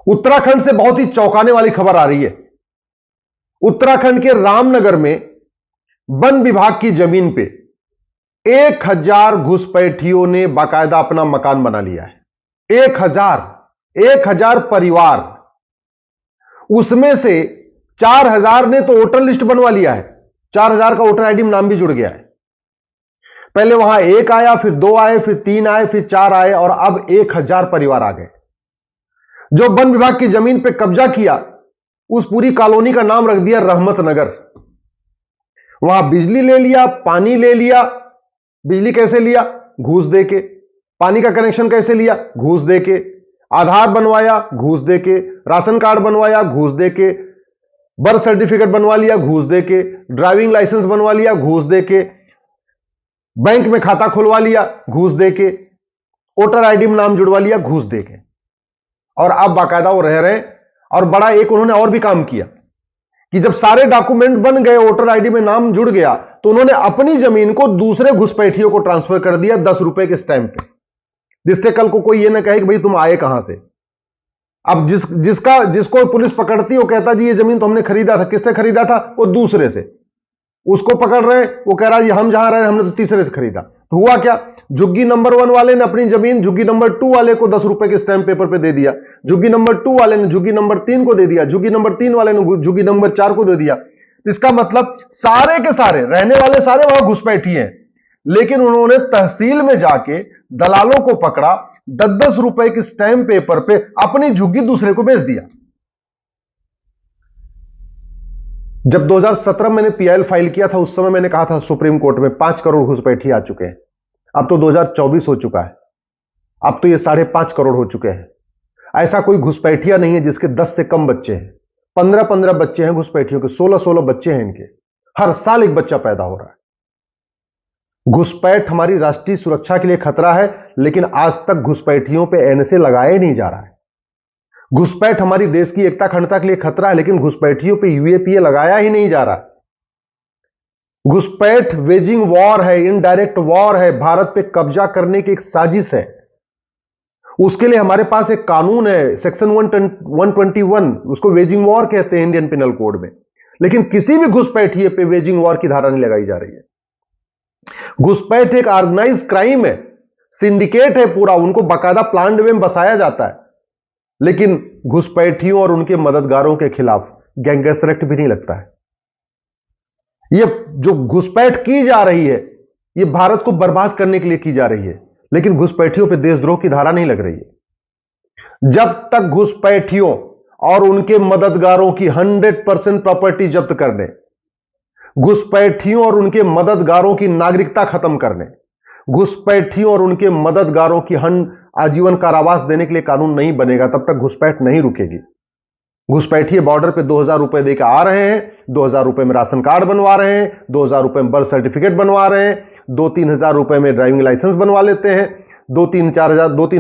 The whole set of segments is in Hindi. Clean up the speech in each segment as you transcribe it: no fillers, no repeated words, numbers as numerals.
उत्तराखंड से बहुत ही चौंकाने वाली खबर आ रही है। उत्तराखंड के रामनगर में वन विभाग की जमीन पे 1000 घुसपैठियों ने बाकायदा अपना मकान बना लिया है। 1000 परिवार, उसमें से 4000 ने तो वोटर लिस्ट बनवा लिया है। 4000 का वोटर आईडी में नाम भी जुड़ गया है। पहले वहां 1 आया, फिर 2 आए, फिर 3 आए, फिर 4 आए और अब 1000 परिवार आ गए। जो वन विभाग की जमीन पे कब्जा किया, उस पूरी कॉलोनी का नाम रख दिया रहमत नगर। वहां बिजली ले लिया, पानी ले लिया। बिजली कैसे लिया? घूस देके। पानी का कनेक्शन कैसे लिया? घूस देके। आधार बनवाया, घूस देके। राशन कार्ड बनवाया, घूस देके। बर्थ सर्टिफिकेट बनवा लिया, घूस देके। ड्राइविंग लाइसेंस बनवा लिया, घूस देके। बैंक में खाता खुलवा लिया, घूस देके। वोटर आईडी में नाम जुड़वा लिया, घूस देके। और अब बाकायदा वो रह रहे। और बड़ा एक उन्होंने और भी काम किया कि जब सारे डॉक्यूमेंट बन गए, वोटर आईडी में नाम जुड़ गया, तो उन्होंने अपनी जमीन को दूसरे घुसपैठियों को ट्रांसफर कर दिया 10 रुपए के स्टैंप पे, जिससे कल को कोई ये ना कहे कि भाई तुम आए कहां से। अब जिसको पुलिस पकड़ती, वो कहता जी ये जमीन तो हमने खरीदा था। किससे खरीदा था? वो दूसरे से। उसको पकड़ रहे, वो कह रहा है हम जहां रहे हमने तो तीसरे से खरीदा। तो हुआ क्या? झुग्गी नंबर 1 वाले ने अपनी जमीन झुग्गी नंबर 2 वाले को 10 रुपए के स्टैंप पेपर पे दे दिया। झुग्गी नंबर 2 वाले ने झुग्गी नंबर 3 को दे दिया। झुग्गी नंबर 3 वाले ने झुग्गी नंबर 4 को दे दिया। इसका मतलब सारे के सारे रहने वाले सारे वहां घुसपैठी हैं, लेकिन उन्होंने तहसील में जाके दलालों को पकड़ा, 10-10 रुपए के स्टैंप पेपर पे अपनी झुग्गी दूसरे को बेच दिया। जब 2017 मैंने पीआईएल फाइल किया था, उस समय मैंने कहा था सुप्रीम कोर्ट में 5 करोड़ घुसपैठी आ चुके हैं। अब तो 2024 हो चुका है, अब तो ये 5.5 करोड़ हो चुके हैं। ऐसा कोई घुसपैठिया नहीं है जिसके 10 से कम बच्चे हैं। 15-15 बच्चे हैं घुसपैठियों के, 16-16 बच्चे हैं इनके। हर साल एक बच्चा पैदा हो रहा है। घुसपैठ हमारी राष्ट्रीय सुरक्षा के लिए खतरा है, लेकिन आज तक घुसपैठियों पे एनएसए लगाया नहीं जा रहा है। घुसपैठ हमारी देश की एकता अखंडता के लिए खतरा है, लेकिन घुसपैठियों पे यूएपीए लगाया ही नहीं जा रहा। घुसपैठ वेजिंग वॉर है, इनडायरेक्ट वॉर है, भारत पे कब्जा करने की एक साजिश है। उसके लिए हमारे पास एक कानून है, सेक्शन 121, उसको वेजिंग वॉर कहते हैं इंडियन पिनल कोड में, लेकिन किसी भी घुसपैठिए पे वेजिंग वॉर की धारा नहीं लगाई जा रही है। घुसपैठ एक ऑर्गेनाइज क्राइम है, सिंडिकेट है पूरा, उनको बाकायदा प्लान्ड वे में बसाया जाता है, लेकिन घुसपैठियों और उनके मददगारों के खिलाफ गैंगस्टर एक्ट भी नहीं लगता है। ये जो घुसपैठ की जा रही है, ये भारत को बर्बाद करने के लिए की जा रही है, लेकिन घुसपैठियों पे देशद्रोह की धारा नहीं लग रही है। जब तक घुसपैठियों और उनके मददगारों की 100% प्रॉपर्टी जब्त करने, घुसपैठियों और उनके मददगारों की नागरिकता खत्म करने, घुसपैठियों और उनके मददगारों की आजीवन कारावास देने के लिए कानून नहीं बनेगा, तब तक घुसपैठ नहीं रुकेगी। घुसपैठिए बॉर्डर पे 2000 रुपए देकर आ रहे हैं, 2000 रुपए में राशन कार्ड बनवा रहे हैं, 2000 रुपए में बर्थ सर्टिफिकेट बनवा रहे हैं, 2-3 हजार रुपए में ड्राइविंग लाइसेंस बनवा लेते हैं, 2-3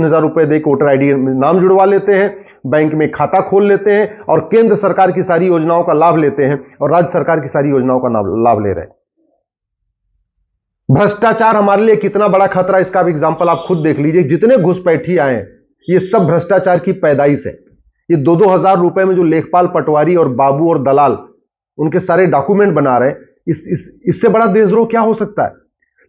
हजार रुपए देकर वोटर आईडी में नाम जुड़वा लेते हैं, बैंक में खाता खोल लेते हैं और केंद्र सरकार की सारी योजनाओं का लाभ लेते हैं और राज्य सरकार की सारी योजनाओं का लाभ ले रहे हैं। भ्रष्टाचार हमारे लिए कितना बड़ा खतरा, इसका भी एग्जाम्पल आप खुद देख लीजिए। जितने घुसपैठी आए हैं, ये सब भ्रष्टाचार की पैदाइश है। ये 2-2 हजार रुपए में जो लेखपाल, पटवारी और बाबू और दलाल उनके सारे डॉक्यूमेंट बना रहे हैं, इससे बड़ा देशद्रोह क्या हो सकता है।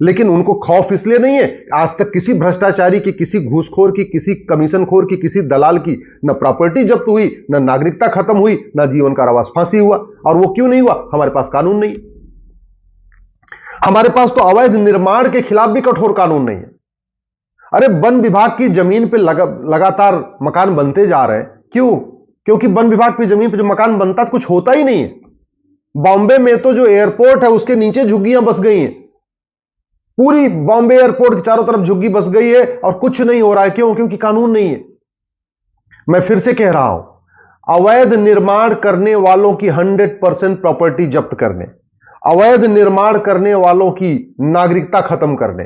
लेकिन उनको खौफ इसलिए नहीं है, आज तक किसी भ्रष्टाचारी की, किसी घूसखोर की, किसी कमीशनखोर की, किसी दलाल की न प्रॉपर्टी जब्त हुई, न नागरिकता खत्म हुई, न जीवन कारावास, फांसी हुआ। और वो क्यों नहीं हुआ? हमारे पास कानून नहीं। हमारे पास तो अवैध निर्माण के खिलाफ भी कठोर कानून नहीं है। अरे वन विभाग की जमीन पे लगातार मकान बनते जा रहे हैं। क्यों? क्योंकि वन विभाग की जमीन पे जो मकान बनता है कुछ होता ही नहीं है। बॉम्बे में तो जो एयरपोर्ट है उसके नीचे झुग्गियां बस गई हैं। पूरी बॉम्बे एयरपोर्ट के चारों तरफ झुग्गी बस गई है और कुछ नहीं हो रहा है। क्यों? क्योंकि कानून नहीं है। मैं फिर से कह रहा हूं, अवैध निर्माण करने वालों की 100% प्रॉपर्टी जब्त करने, अवैध निर्माण करने वालों की नागरिकता खत्म करने,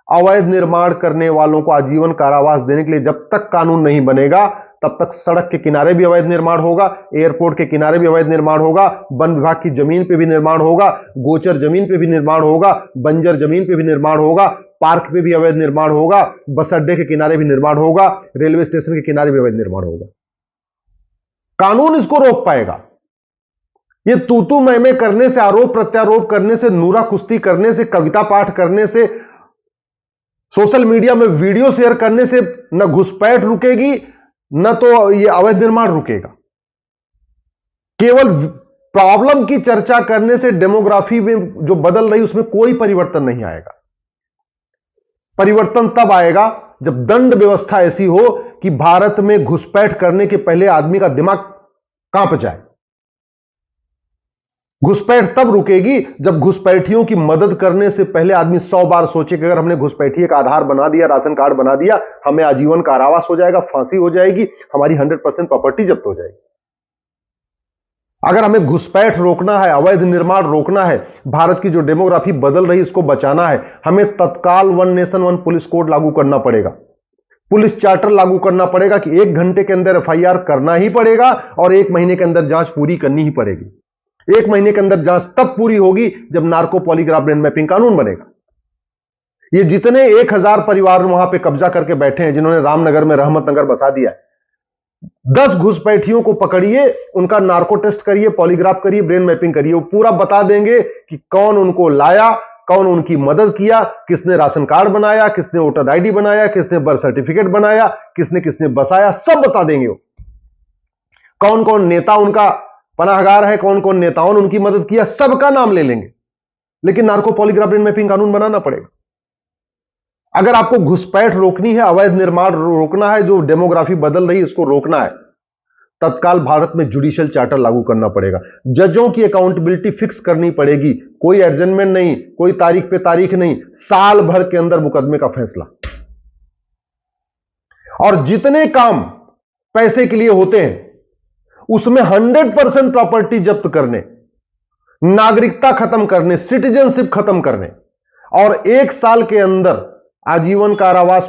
अवैध निर्माण करने वालों को आजीवन कारावास देने के लिए जब तक कानून नहीं बनेगा, तब तक सड़क के किनारे भी अवैध निर्माण होगा, एयरपोर्ट के किनारे भी अवैध निर्माण होगा, वन विभाग की जमीन पे भी निर्माण होगा, गोचर जमीन पे भी निर्माण होगा, बंजर जमीन पे भी निर्माण होगा, पार्क पे भी अवैध निर्माण होगा, बस अड्डे के किनारे भी निर्माण होगा, रेलवे स्टेशन के किनारे भी अवैध निर्माण होगा। कानून इसको रोक पाएगा? ये तू मैं करने से, आरोप प्रत्यारोप करने से, नूरा कुश्ती करने से, कविता पाठ करने से, सोशल मीडिया में वीडियो शेयर करने से न घुसपैठ रुकेगी, न तो ये अवैध निर्माण रुकेगा। केवल प्रॉब्लम की चर्चा करने से डेमोग्राफी में जो बदल रही उसमें कोई परिवर्तन नहीं आएगा। परिवर्तन तब आएगा जब दंड व्यवस्था ऐसी हो कि भारत में घुसपैठ करने के पहले आदमी का दिमाग कांप जाए। घुसपैठ तब रुकेगी जब घुसपैठियों की मदद करने से पहले आदमी 100 बार सोचे कि अगर हमने घुसपैठिए का आधार बना दिया, राशन कार्ड बना दिया, हमें आजीवन कारावास हो जाएगा, फांसी हो जाएगी, हमारी 100% प्रॉपर्टी जब्त हो जाएगी। अगर हमें घुसपैठ रोकना है, अवैध निर्माण रोकना है, भारत की जो डेमोग्राफी बदल रही इसको बचाना है, हमें तत्काल 1 नेशन 1 पुलिस कोड लागू करना पड़ेगा। पुलिस चार्टर लागू करना पड़ेगा कि 1 घंटे के अंदर FIR करना ही पड़ेगा और 1 महीने के अंदर जांच पूरी करनी ही पड़ेगी। 1 महीने के अंदर जांच तब पूरी होगी जब नार्को पॉलीग्राफ ब्रेन मैपिंग कानून बनेगा। ये जितने 1000 परिवार वहां पे कब्जा करके बैठे हैं, जिन्होंने रामनगर में रहमत नगर बसा दिया है, 10 घुसपैठियों को पकड़िए, उनका नार्को टेस्ट करिए, पॉलीग्राफ करिए, ब्रेन मैपिंग करिए, वो पूरा बता देंगे कि कौन उनको लाया, कौन उनकी मदद किया, किसने राशन कार्ड बनाया, किसने वोटर ID बनाया, किसने बर्थ सर्टिफिकेट बनाया, किसने किसने बसाया, सब बता देंगे वो। कौन कौन नेता उनका पनाहगार है, कौन कौन नेताओं ने उनकी मदद किया, सबका नाम ले लेंगे। लेकिन नार्को पॉलीग्राफ ब्रेन मैपिंग कानून बनाना पड़ेगा। अगर आपको घुसपैठ रोकनी है, अवैध निर्माण रोकना है, जो डेमोग्राफी बदल रही है इसको रोकना है, तत्काल भारत में जुडिशियल चार्टर लागू करना पड़ेगा। जजों की अकाउंटेबिलिटी फिक्स करनी पड़ेगी। कोई एडजमेंट नहीं, कोई तारीख पे तारीख नहीं, साल भर के अंदर मुकदमे का फैसला। और जितने काम पैसे के लिए होते हैं उसमें 100% प्रॉपर्टी जब्त करने, नागरिकता खत्म करने, सिटीजनशिप खत्म करने और 1 साल के अंदर आजीवन कारावास